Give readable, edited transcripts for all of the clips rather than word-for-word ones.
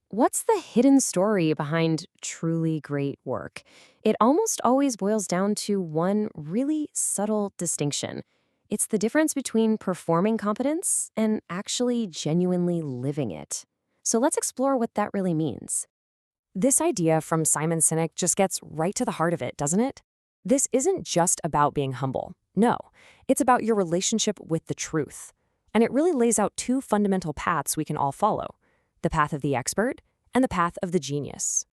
What's the hidden story behind truly great work? It almost always boils down to one really subtle distinction. It's the difference between performing competence and actually genuinely living it. So let's explore what that really means. This idea from Simon Sinek just gets right to the heart of it, doesn't it? This isn't just about being humble. No, it's about your relationship with the truth. And it really lays out two fundamental paths we can all follow: the path of the expert and the path of the genius.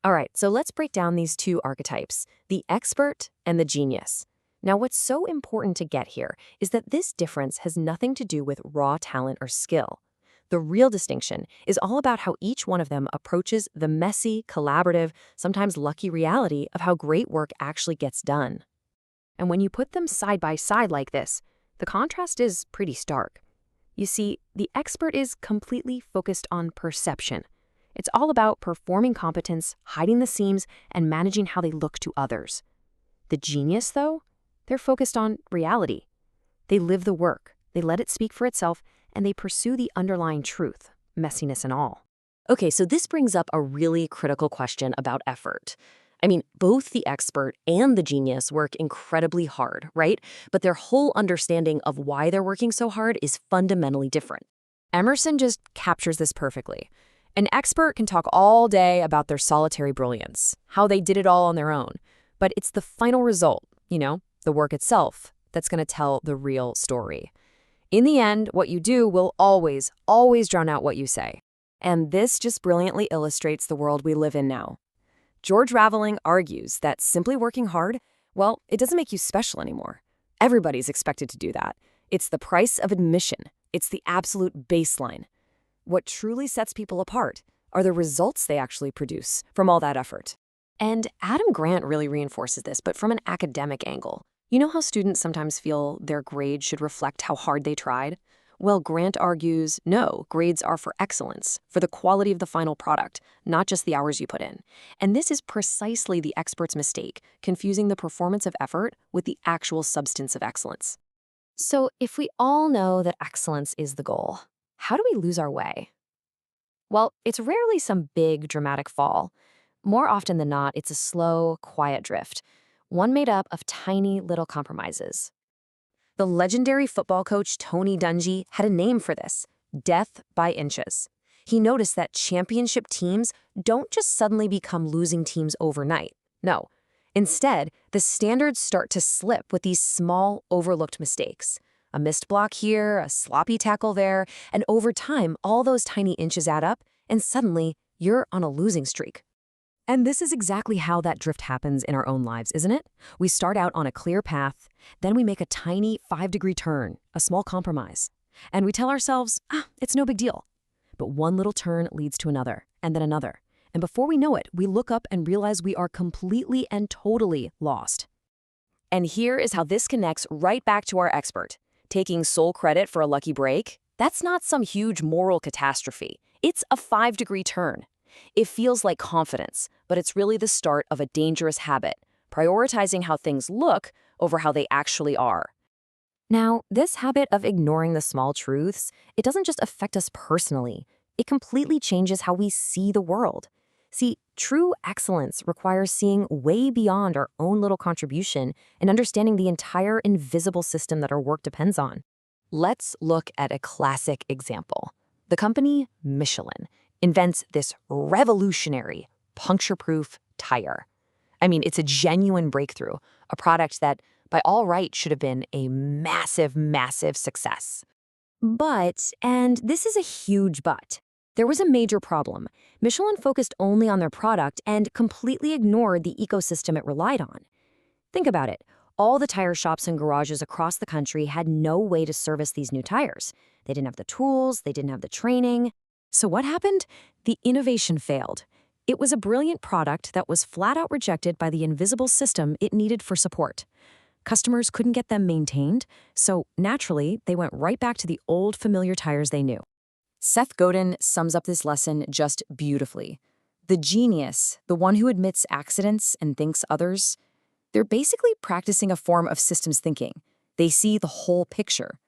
All right, so let's break down these two archetypes, the expert and the genius. Now, what's so important to get here is that this difference has nothing to do with raw talent or skill. The real distinction is all about how each one of them approaches the messy, collaborative, sometimes lucky reality of how great work actually gets done. And when you put them side by side like this, the contrast is pretty stark. You see, the expert is completely focused on perception. It's all about performing competence, hiding the seams, and managing how they look to others. The genius, though, they're focused on reality. They live the work, they let it speak for itself, and they pursue the underlying truth, messiness and all. Okay, so this brings up a really critical question about effort. I mean, both the expert and the genius work incredibly hard, right? But their whole understanding of why they're working so hard is fundamentally different. Emerson just captures this perfectly. An expert can talk all day about their solitary brilliance, how they did it all on their own. But it's the final result, the work itself, that's going to tell the real story. In the end, what you do will always, always drown out what you say. And this just brilliantly illustrates the world we live in now. George Raveling argues that simply working hard, well, it doesn't make you special anymore. Everybody's expected to do that. It's the price of admission. It's the absolute baseline. What truly sets people apart are the results they actually produce from all that effort. And Adam Grant really reinforces this, but from an academic angle. You know how students sometimes feel their grade should reflect how hard they tried? Well, Grant argues, no, grades are for excellence, for the quality of the final product, not just the hours you put in. And this is precisely the expert's mistake, confusing the performance of effort with the actual substance of excellence. So if we all know that excellence is the goal, how do we lose our way? Well, it's rarely some big, dramatic fall. More often than not, it's a slow, quiet drift, one made up of tiny little compromises. The legendary football coach Tony Dungy had a name for this: death by inches. He noticed that championship teams don't just suddenly become losing teams overnight. No. Instead, the standards start to slip with these small, overlooked mistakes. A missed block here, a sloppy tackle there, and over time, all those tiny inches add up, and suddenly, you're on a losing streak. And this is exactly how that drift happens in our own lives, isn't it? We start out on a clear path, then we make a tiny 5-degree turn, a small compromise. And we tell ourselves, it's no big deal. But one little turn leads to another, and then another. And before we know it, we look up and realize we are completely and totally lost. And here is how this connects right back to our expert. Taking sole credit for a lucky break, that's not some huge moral catastrophe. It's a 5-degree turn. It feels like confidence, but it's really the start of a dangerous habit, prioritizing how things look over how they actually are. Now, this habit of ignoring the small truths, it doesn't just affect us personally. It completely changes how we see the world. See, true excellence requires seeing way beyond our own little contribution and understanding the entire invisible system that our work depends on. Let's look at a classic example. The company Michelin invents this revolutionary, puncture-proof tire. I mean, it's a genuine breakthrough, a product that, by all rights, should have been a massive, massive success. But, and this is a huge but, there was a major problem. Michelin focused only on their product and completely ignored the ecosystem it relied on. Think about it. All the tire shops and garages across the country had no way to service these new tires. They didn't have the tools, they didn't have the training. So what happened? The innovation failed. It was a brilliant product that was flat out rejected by the invisible system it needed for support. Customers couldn't get them maintained, so naturally, they went right back to the old familiar tires they knew. Seth Godin sums up this lesson just beautifully. The genius, the one who admits accidents and thinks others, they're basically practicing a form of systems thinking. They see the whole picture.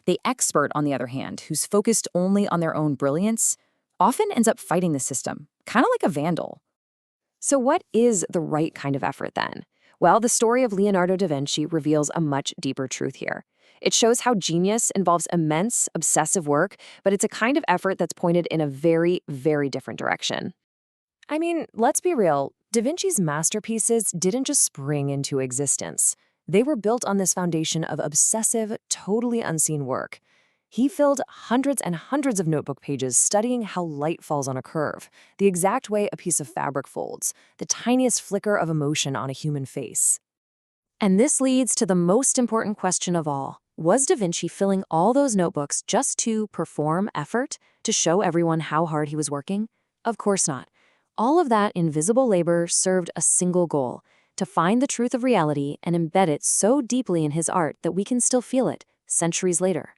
The expert, on the other hand, who's focused only on their own brilliance, often ends up fighting the system, kind of like a vandal. So, what is the right kind of effort then? Well, the story of Leonardo da Vinci reveals a much deeper truth here. It shows how genius involves immense, obsessive work, but it's a kind of effort that's pointed in a very, very different direction. I mean, let's be real, Da Vinci's masterpieces didn't just spring into existence. They were built on this foundation of obsessive, totally unseen work. He filled hundreds and hundreds of notebook pages studying how light falls on a curve, the exact way a piece of fabric folds, the tiniest flicker of emotion on a human face. And this leads to the most important question of all. Was Da Vinci filling all those notebooks just to perform effort, to show everyone how hard he was working? Of course not. All of that invisible labor served a single goal: to find the truth of reality and embed it so deeply in his art that we can still feel it centuries later.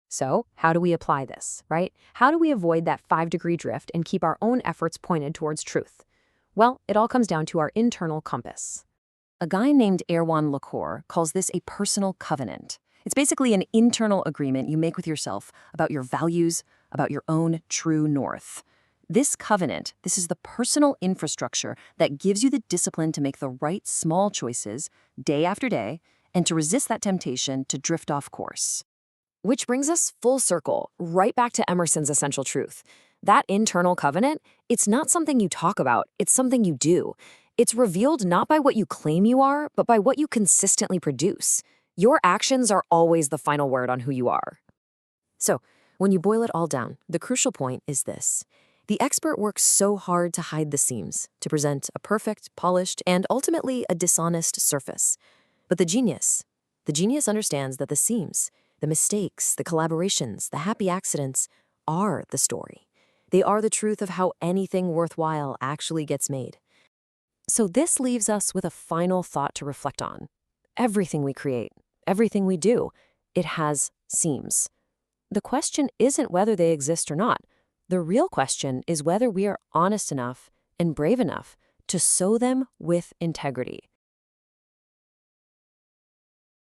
So, how do we apply this, right? How do we avoid that 5-degree drift and keep our own efforts pointed towards truth? Well, it all comes down to our internal compass. A guy named Erwan Lacour calls this a personal covenant. It's basically an internal agreement you make with yourself about your values, about your own true north. This covenant, this is the personal infrastructure that gives you the discipline to make the right small choices day after day and to resist that temptation to drift off course. Which brings us full circle, right back to Emerson's essential truth. That internal covenant, it's not something you talk about, it's something you do. It's revealed not by what you claim you are, but by what you consistently produce. Your actions are always the final word on who you are. So, when you boil it all down, the crucial point is this. The expert works so hard to hide the seams, to present a perfect, polished, and ultimately a dishonest surface. But the genius understands that the seams, the mistakes, the collaborations, the happy accidents are the story. They are the truth of how anything worthwhile actually gets made. So this leaves us with a final thought to reflect on. Everything we create, everything we do, it has seams. The question isn't whether they exist or not. The real question is whether we are honest enough and brave enough to sow them with integrity.